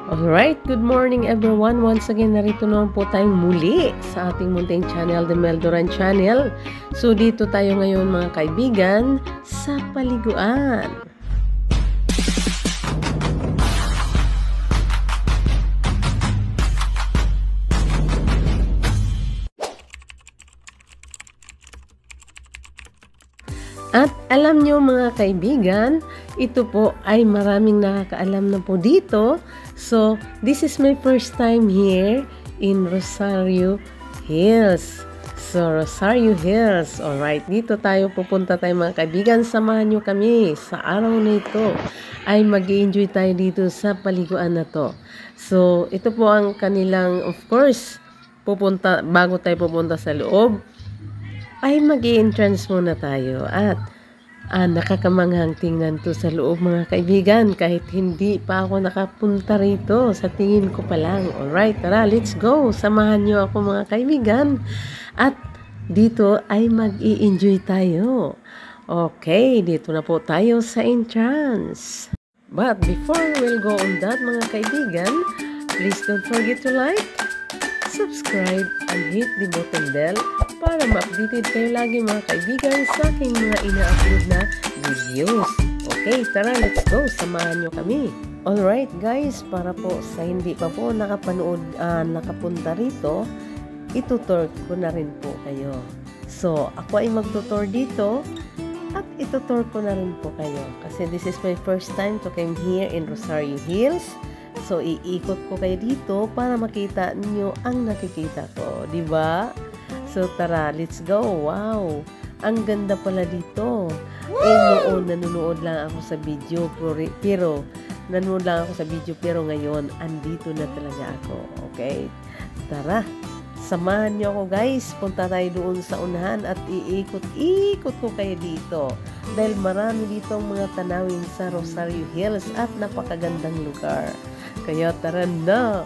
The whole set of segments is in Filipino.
Alright, good morning everyone. Once again, narito naman po tayong muli sa ating munting channel, The Mel Duran Channel. So, dito tayo ngayon mga kaibigan sa paliguan. At alam nyo mga kaibigan, ito po ay maraming nakakaalam na po dito. So, this is my first time here in Rosario Hills. So, Rosario Hills. Alright, dito pupunta tayo mga kaibigan. Samahan nyo kami sa araw na ito. Ay mag-i-enjoy tayo dito sa paliguan na to. So, ito po ang kanilang, of course, bago tayo pupunta sa loob, ay mag-i-entrance muna tayo at nakakamanghang tingnan to sa loob mga kaibigan kahit hindi pa ako nakapunta rito sa tingin ko pa lang. Alright, tara, let's go. Samahan nyo ako mga kaibigan at dito ay mag-i-enjoy tayo. Okay, dito na po tayo sa entrance. But before we'll go on that mga kaibigan, please don't forget to like, subscribe, and hit the button bell para ma-updated kayo lagi mga kaibigan sa aking mga ina-upload na videos. Okay, tara, let's go. Samahan nyo kami. Alright guys, para po sa hindi pa po nakapunta rito, itutur ko na rin po kayo. So, ako ay magtutur dito at itutur ko na rin po kayo. Kasi this is my first time to come here in Rosario Hills. So, iikot ko kayo dito para makita niyo ang nakikita ko. Diba? So, tara, let's go. Wow! Ang ganda pala dito. Noon, nanonood lang ako sa video. Pero ngayon, andito na talaga ako. Okay? Tara, samahan niyo ako guys. Punta tayo doon sa unahan at iikot ko kayo dito. Dahil marami dito ang mga tanawin sa Rosario Hills at napakagandang lugar. Kaya tara na!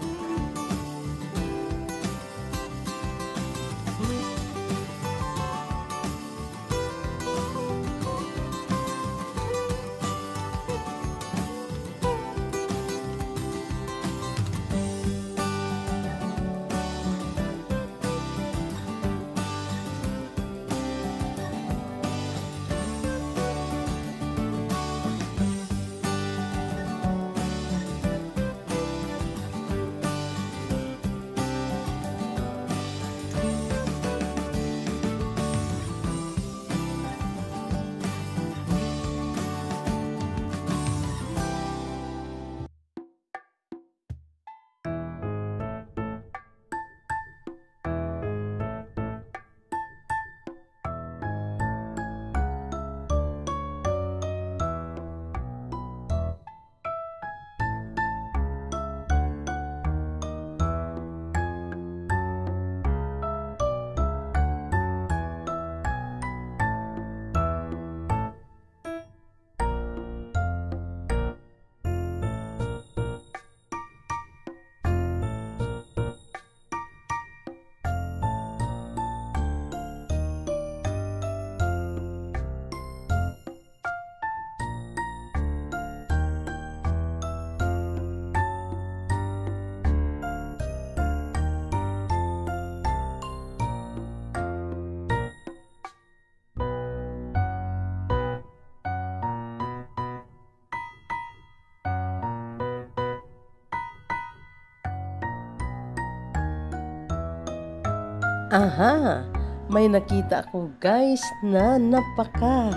Aha! May nakita ako guys na napaka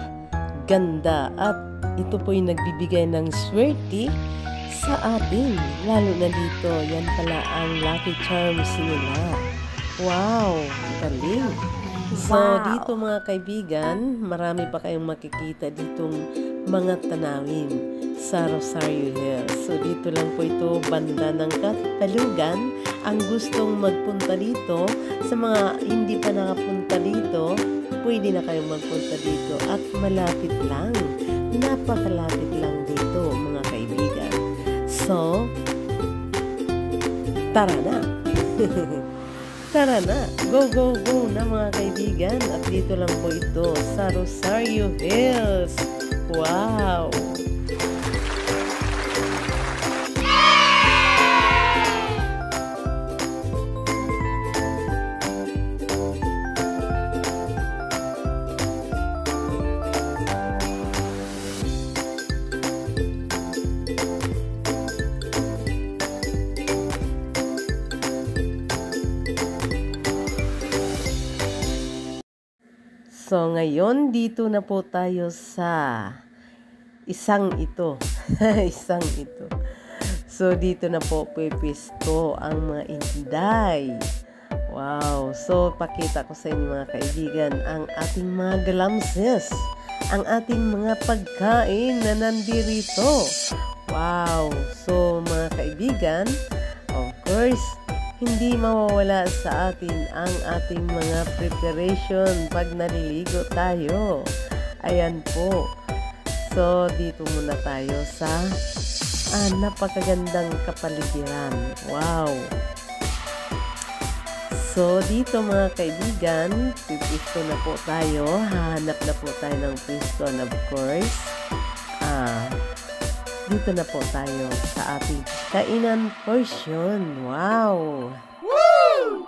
ganda at ito po yung nagbibigay ng swerte sa atin. Lalo na dito, yan pala ang lucky charms nila. Wow! Galing! So, dito mga kaibigan, marami pa kayong makikita ditong mga tanawin sa Rosario Hills. So, dito lang po ito, banda ng Katalugan. Ang gustong magpunta dito, sa mga hindi pa nakapunta dito, pwede na kayong magpunta dito. At malapit lang. Napakalapit lang dito, mga kaibigan. So, tara na! Tara na! Go, go, go na mga kaibigan! At dito lang po ito sa Rosario Hills. Wow! So, ngayon, dito na po tayo sa isang ito. Isang ito. So, dito na po pwesto ang mga inday. Wow! So, pakita ko sa inyo mga kaibigan ang ating mga galamses. Ang ating mga pagkain na nandirito. Wow! So, mga kaibigan, of course, hindi mawawala sa atin ang ating mga preparation pag naliligo tayo. Ayan po. So, dito muna tayo sa napakagandang kapaligiran. Wow! So, dito mga kaibigan, pwesto na po tayo. Hahanap na po tayo ng pwesto. And of course, dito na po tayo sa ating kainan portion. Wow! Woo!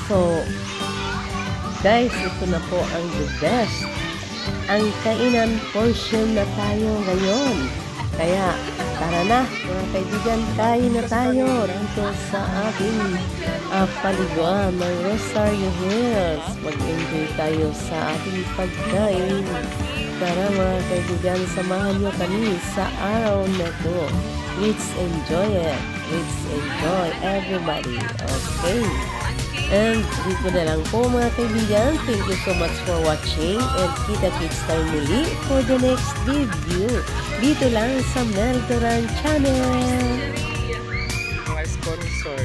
So, guys, ito na po ang the best. Ang kainan portion na tayo ngayon. Kaya, tara na, mga kaibigan, kain na tayo dito sa ating paliguan ng Rosario Hills. Mag-enjoy tayo sa ating pagkain. Tara mga kaibigan, samahan nyo kami sa araw na to. Let's enjoy it. Let's enjoy everybody. Okay. And dito na lang po mga kaibigan. Thank you so much for watching. And kita-kits tayo muli for the next video. Dito lang sa Meldoran Channel. Mga sponsor.